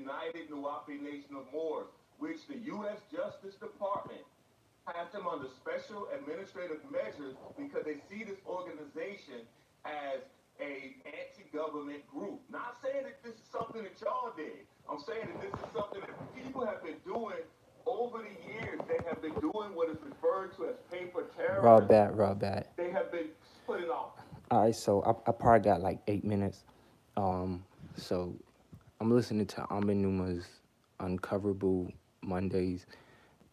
United Nuwapi Nation of Moors, which the U.S. Justice Department has them under special administrative measures because they see this organization as a anti-government group. Not saying that this is something that y'all did. I'm saying that this is something that people have been doing over the years. They have been doing what is referred to as paper terrorism. Raw bat. They have been putting off. All right, so I probably got like 8 minutes. So I'm listening to Amenuma's Uncoverable Mondays,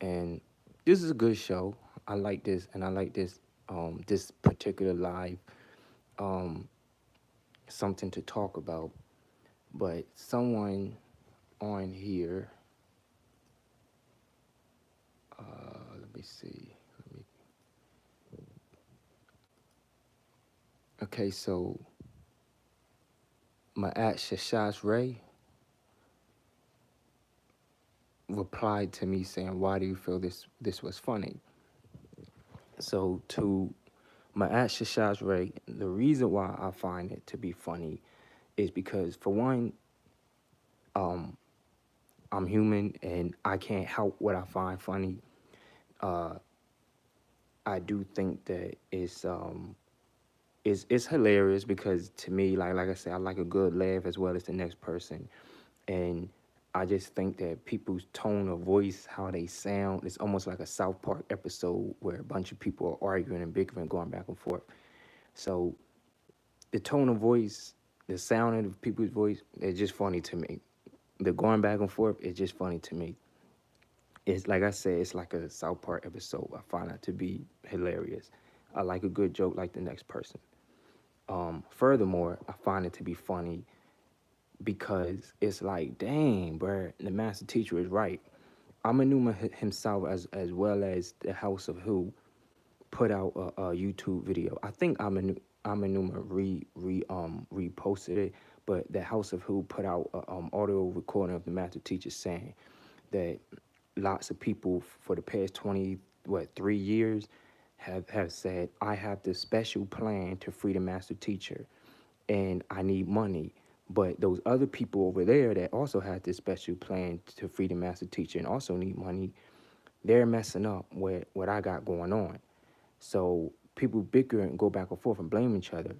and this is a good show. I like this, and I like this particular live, something to talk about. But someone on here, let me see. Okay, so my at Shashash Ray replied to me saying, "Why do you feel this was funny?" So to my at Shashash Ray, the reason why I find it to be funny is because, for one, I'm human and I can't help what I find funny. I do think that it's hilarious because, to me, like I said, I like a good laugh as well as the next person, and I just think that people's tone of voice, how they sound, it's almost like a South Park episode where a bunch of people are arguing and bickering, going back and forth. So the tone of voice, the sound of people's voice, it's just funny to me. The going back and forth is just funny to me. It's like I said, it's like a South Park episode. I find that to be hilarious. I like a good joke like the next person. Furthermore, I find it to be funny because it's like, dang, bruh, the master teacher is right. Amanuma himself, as well as the House of Who, put out a YouTube video. I think Amanuma reposted it, but the House of Who put out a audio recording of the master teacher saying that lots of people for the past 3 years have said, I have this special plan to free the master teacher and I need money. But those other people over there that also had this special plan to free the master teacher and also need money, they're messing up with what I got going on. So people bicker and go back and forth and blame each other.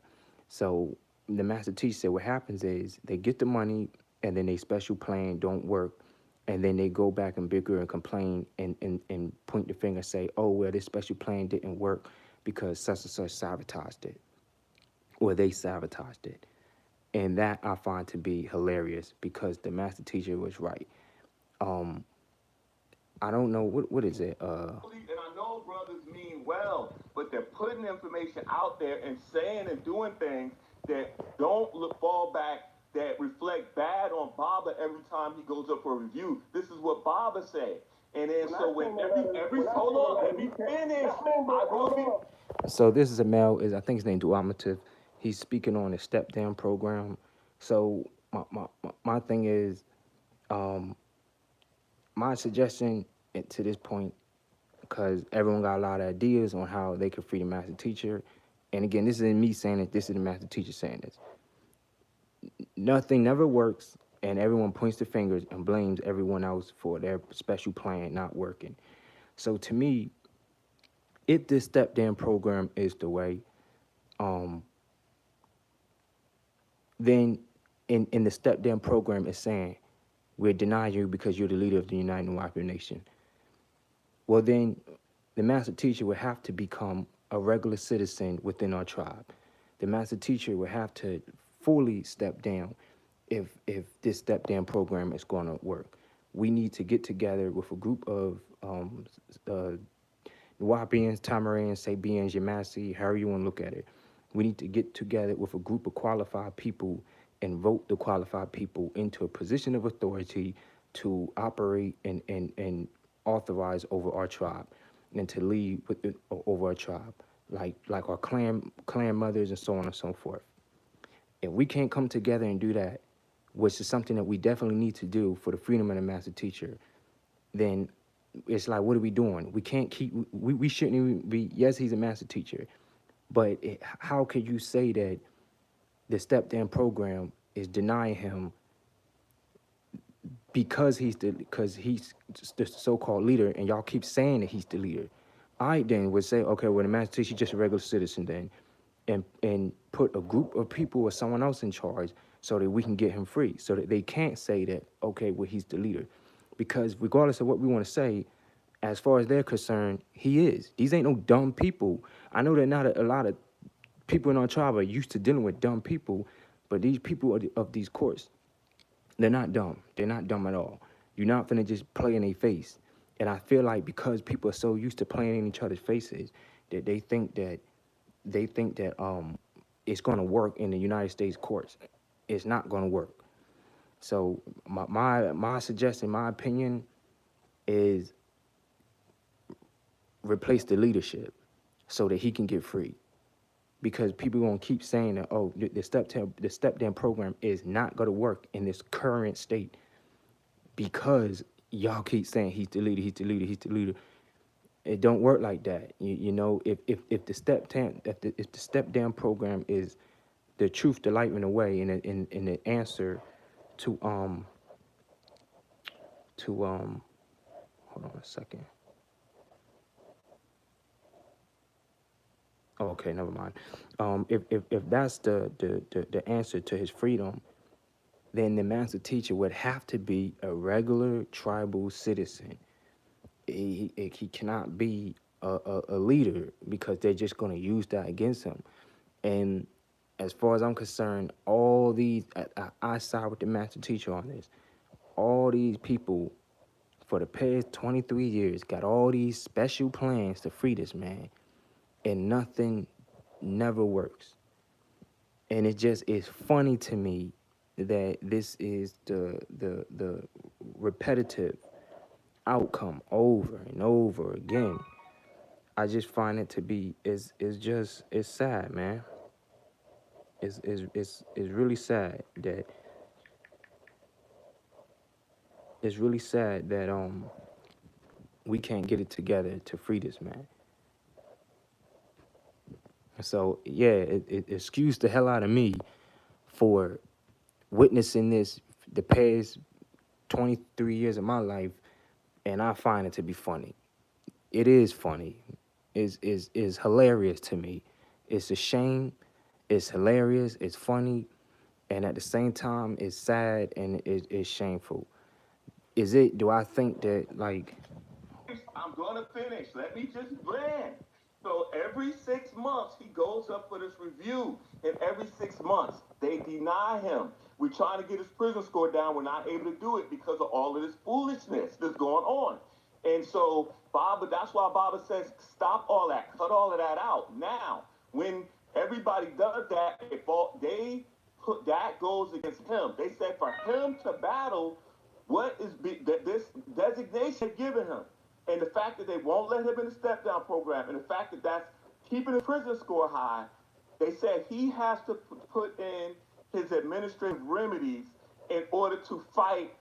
So the master teacher said what happens is they get the money and then they special plan don't work. And then they go back and bicker and complain and point the finger and say, oh, well, this special plan didn't work because such and such sabotaged it, or they sabotaged it. And that I find to be hilarious because the master teacher was right. I don't know, what is it? And I know brothers mean well, but they're putting information out there and saying and doing things that don't fall back, that reflect bad on Baba every time he goes up for a review. This is what Baba said. And then so when every hold on, let me finish. I will be. So this is a male, I think his name Duamatif. He's speaking on a step down program. So my thing is, my suggestion to this point, because everyone got a lot of ideas on how they could free the master teacher. And again, this isn't me saying it, this is the master teacher saying this. Nothing never works, and everyone points the fingers and blames everyone else for their special plan not working. So to me, if this step down program is the way, then in the step down program is saying, we're denying you because you're the leader of the United Nuwapian Nation. Well, then the master teacher would have to become a regular citizen within our tribe. The master teacher would have to fully step down if this step down program is going to work. We need to get together with a group of Nuwapians, Tamarans, Sabians, Yamasi, however you want to look at it. We need to get together with a group of qualified people and vote the qualified people into a position of authority to operate and authorize over our tribe and to lead over our tribe, like our clan mothers and so on and so forth. If we can't come together and do that, which is something that we definitely need to do for the freedom of the master teacher, then it's like, what are we doing? We can't keep, we shouldn't even be, yes, he's a master teacher, but how could you say that the step down program is denying him because he's the so-called leader, and y'all keep saying that he's the leader. I then would say, okay, well, the master teacher just a regular citizen then, and put a group of people or someone else in charge so that we can get him free, so that they can't say that, okay, well, he's the leader. Because regardless of what we want to say, as far as they're concerned, he is. These ain't no dumb people. I know that not a lot of people in our tribe are used to dealing with dumb people, but these people of these courts, they're not dumb. They're not dumb at all. You're not finna just play in their face. And I feel like because people are so used to playing in each other's faces, that they think that it's gonna work in the United States courts. It's not gonna work. So my suggestion, my opinion is replace the leadership so that he can get free. Because people gonna keep saying that, oh, the step down program is not gonna work in this current state because y'all keep saying he's the leader, he's the leader, he's the leader. It don't work like that. You know, if the step down program is the truth, the light, and the way, and the answer to hold on a second. Oh, okay, never mind. If that's the answer to his freedom, then the master teacher would have to be a regular tribal citizen. He cannot be a leader because they're just going to use that against him. And as far as I'm concerned, all these, I side with the master teacher on this. All these people for the past 23 years got all these special plans to free this man, and nothing never works. And it just is funny to me that this is the repetitive outcome over and over again. I just find it to be it's sad, man. It's really sad that we can't get it together to free this man. So yeah, it excuse the hell out of me for witnessing this the past 23 years of my life, and I find it to be funny. It is funny. Is hilarious to me. It's a shame. It's hilarious. It's funny, and at the same time, it's sad and it's shameful. Is it? Do I think that like? I'm gonna finish. Let me just land. So every 6 months he goes up for this review, and every 6 months they deny him. We're trying to get his prison score down. We're not able to do it because of all of this foolishness that's going on. And so Baba, that's why Baba says, stop all that, cut all of that out. Now, when everybody does that, they put that goes against him. They said for him to battle what is this designation given him, and the fact that they won't let him in the step down program, and the fact that that's keeping his prison score high, they said he has to put in his administrative remedies in order to fight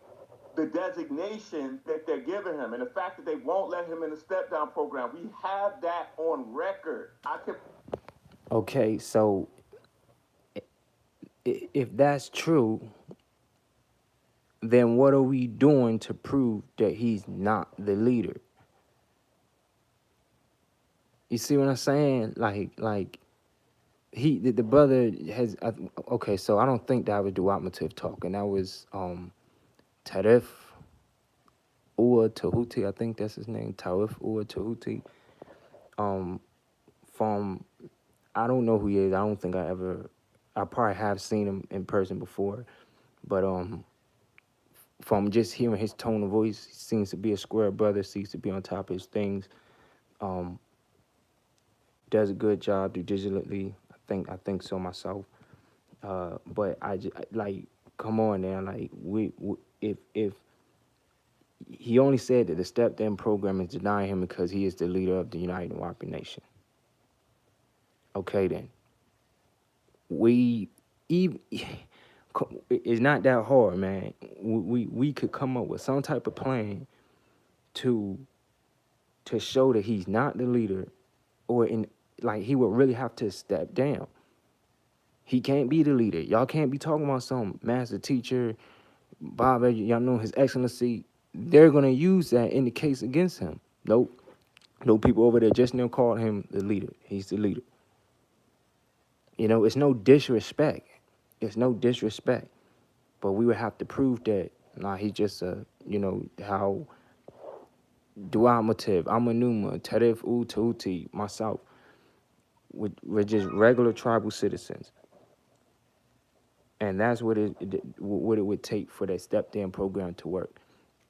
the designation that they're giving him, and the fact that they won't let him in the step down program. We have that on record. Okay, so if that's true, then what are we doing to prove that he's not the leader? You see what I'm saying? Like the brother has. Okay, so I don't think that was duoperative talking. That was Tarif Ua Tahuti. I think that's his name. Tarif Ua Tahuti. From I don't know who he is. I don't think I probably have seen him in person before, but from just hearing his tone of voice, he seems to be a square brother. Seems to be on top of his things. Does a good job diligently. I think so myself. But I just, like, come on now, like if he only said that the step down program is denying him because he is the leader of the United Wapi Nation. Okay then. It's not that hard, man. We could come up with some type of plan to show that he's not the leader, or like he would really have to step down. He can't be the leader. Y'all can't be talking about some master teacher Bob, y'all know His Excellency, they're gonna use that in the case against him. Nope. No people over there just now called him the leader. He's the leader. It's no disrespect. It's no disrespect. But we would have to prove that, nah, he's just how Dua Mativ, Amanuma, Terif Ututi, myself, we're just regular tribal citizens. And that's what it would take for that step down program to work.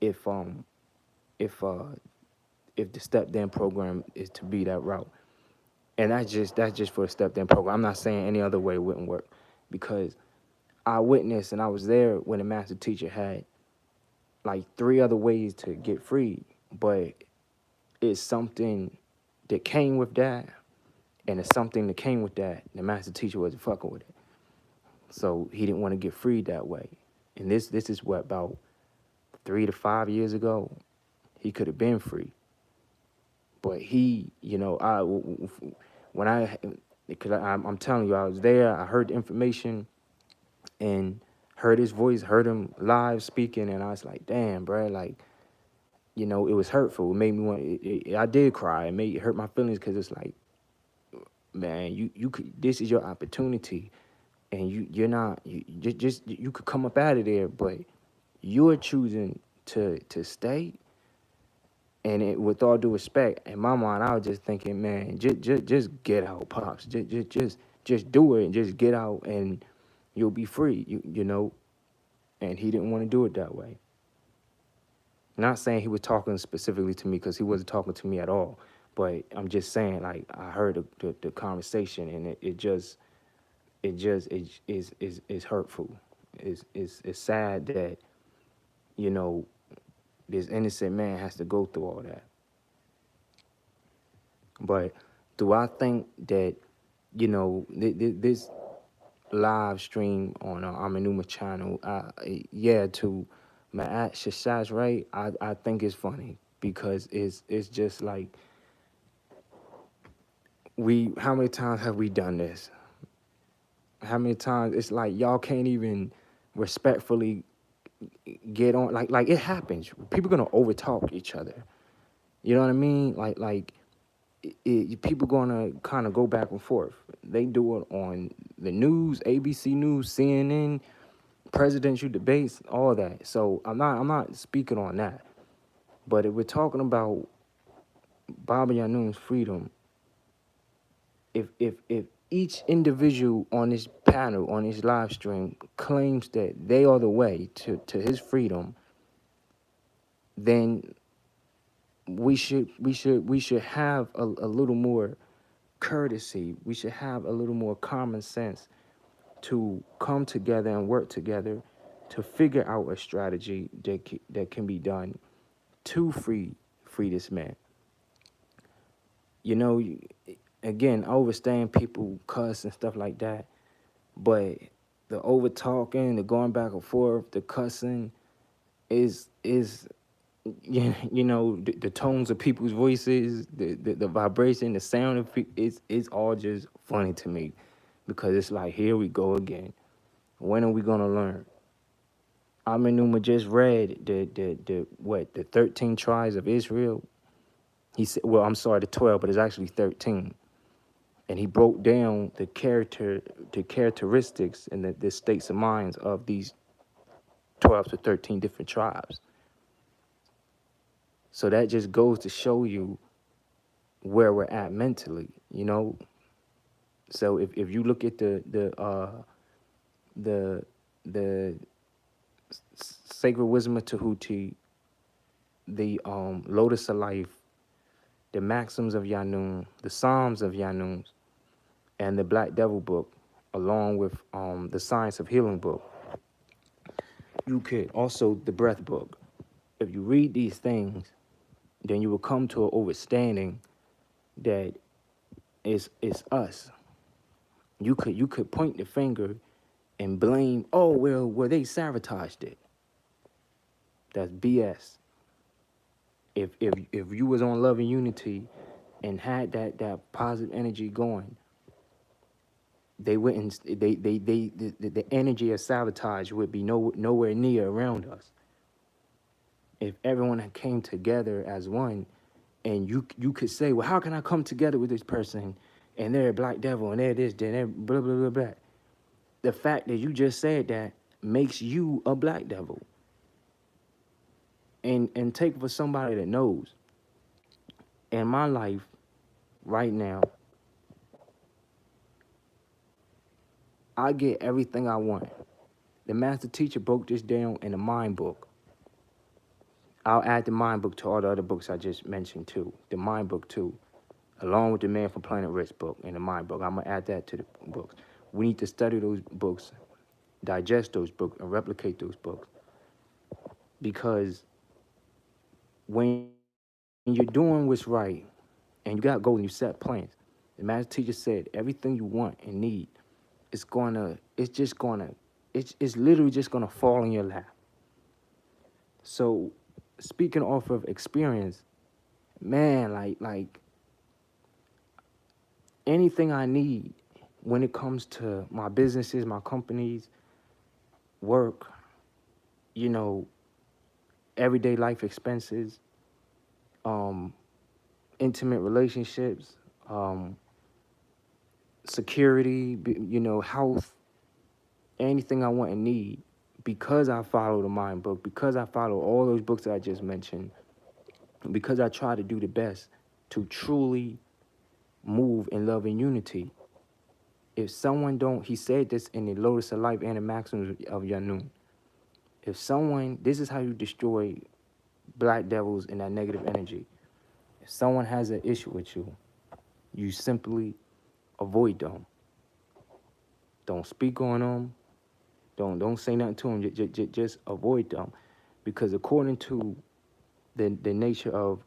If if the step down program is to be that route. And that's just for a step down program. I'm not saying any other way wouldn't work, because I witnessed and I was there when the master teacher had like 3 other ways to get free, but it's something that came with that, and it's something that came with that. The master teacher wasn't fucking with it, so he didn't want to get freed that way. And this is what, about 3 to 5 years ago, he could have been free, but he, because I'm telling you, I was there. I heard the information and heard his voice, heard him live speaking, and I was like, damn, bro, like, it was hurtful. It made me want. I did cry. It hurt my feelings, because it's like, man, you could. This is your opportunity, and you're not. You could come up out of there, but you're choosing to stay. And with all due respect, in my mind, I was just thinking, man, just get out, pops. Just do it and just get out, and you'll be free. You know. And he didn't want to do it that way. Not saying he was talking specifically to me, because he wasn't talking to me at all. But I'm just saying, like, I heard the conversation, and it is hurtful. It's sad that, this innocent man has to go through all that. But do I think that, this live stream on Amenuma channel, to Ma'at Shashaz, right? I think it's funny, because it's just like, how many times have we done this? How many times it's like y'all can't even respectfully get on, like it happens. People gonna overtalk each other. You know what I mean? People gonna kind of go back and forth. They do it on the news, ABC News, CNN, presidential debates, all that. So I'm not speaking on that. But if we're talking about Baba Yanun's freedom, if each individual on this panel, on this live stream, claims that they are the way to his freedom, then we should have a little more courtesy. We should have a little more common sense to come together and work together to figure out a strategy that can be done to free this man. Again, I understand people cuss and stuff like that, but the over talking, the going back and forth, the cussing is the tones of people's voices, the vibration, the sound of it's all just funny to me, because it's like, here we go again. When are we gonna learn? Amenuma just read the 13 tribes of Israel. He said, well, I'm sorry, the 12, but it's actually 13. And he broke down the characteristics and the states of minds of these 12 to 13 different tribes. So that just goes to show you where we're at mentally, So if you look at the Sacred Wisdom of Tahuti, the Lotus of Life, the Maxims of Yanun, the Psalms of Yanun, and the Black Devil book, along with the Science of Healing book. You could also the Breath book. If you read these things, then you will come to an understanding that it's us. You could point the finger and blame, oh, well, they sabotaged it. That's BS. If you was on Love and Unity and had that positive energy going, they wouldn't. The energy of sabotage would be nowhere near around us if everyone had came together as one. And you could say, well, how can I come together with this person, and they're a black devil, and they're this, then they're blah blah blah blah. The fact that you just said that makes you a black devil. And take for somebody that knows. In my life, right now, I get everything I want. The master teacher broke this down in the mind book. I'll add the mind book to all the other books I just mentioned too. The mind book too, along with the Man from Planet Risk book and the mind book. I'm gonna add that to the books. We need to study those books, digest those books, and replicate those books. Because when you're doing what's right and you got goals and you set plans, the master teacher said everything you want and need, it's literally just gonna fall in your lap. So speaking off of experience, man, like anything I need when it comes to my businesses, my companies, work, you know, everyday life expenses, intimate relationships, security, health, anything I want and need, because I follow the mind book, because I follow all those books that I just mentioned, because I try to do the best to truly move in love and unity. If someone don't, he said this in the Lotus of Life and the Maxims of Yanun. This is how you destroy black devils and that negative energy. If someone has an issue with you, you simply avoid them. Don't speak on them. Don't say nothing to them. Just avoid them, because according to the nature of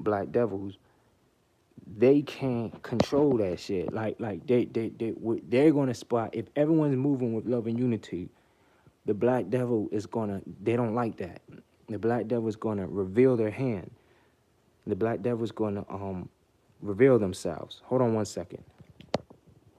black devils, they can't control that shit. They're gonna spot if everyone's moving with love and unity. The black devil is gonna. They don't like that. The black devil is gonna reveal their hand. The black devil is gonna reveal themselves. Hold on 1 second.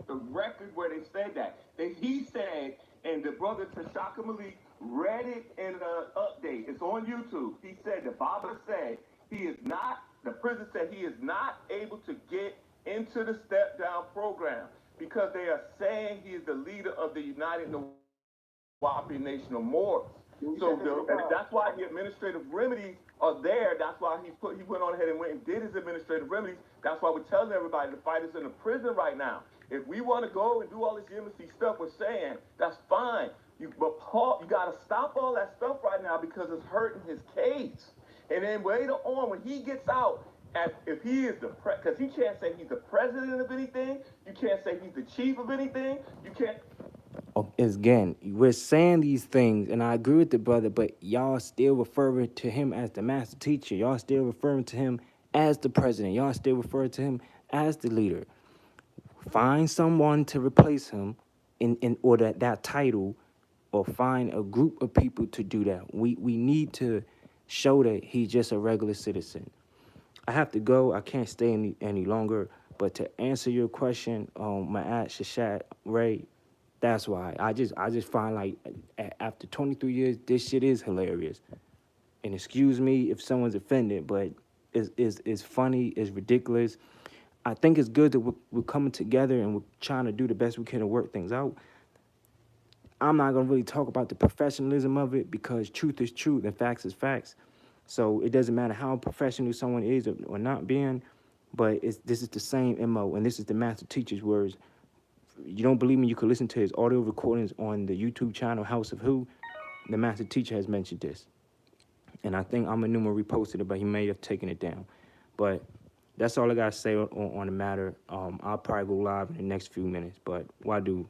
The record where they said that. He said, and the brother Tashaka Malik read it in an update. It's on YouTube. He said, the Baba said, the prison said he is not able to get into the step down program because they are saying he is the leader of the United Nawapi Nation of Moors. So that's why the administrative remedies are there. That's why he went on ahead and went and did his administrative remedies. That's why we're telling everybody the fight is in the prison right now. If we want to go and do all this embassy stuff, we're saying that's fine. But Paul, you got to stop all that stuff right now because it's hurting his case. And then later on, when he gets out, if he is because he can't say he's the president of anything, you can't say he's the chief of anything, you can't. Again, we're saying these things, and I agree with the brother, but y'all still referring to him as the master teacher. Y'all still referring to him as the president. Y'all still referring to him as the leader. Find someone to replace him in order that title, or find a group of people to do that. We need to show that he's just a regular citizen. I have to go. I can't stay any longer. But to answer your question, Ma'at Shashat Ray, that's why I just find like after 23 years, this shit is hilarious. And excuse me if someone's offended, but it's funny, it's ridiculous. I think it's good that we're coming together and we're trying to do the best we can to work things out. I'm not gonna really talk about the professionalism of it because truth is truth and facts is facts. So it doesn't matter how professional someone is or not being, but this is the same MO, and this is the master teacher's words. You don't believe me, you can listen to his audio recordings on the YouTube channel House of Who. The master teacher has mentioned this. And I think Amanuma reposted it, but he may have taken it down. But that's all I got to say on the matter. I'll probably go live in the next few minutes, but Wadu.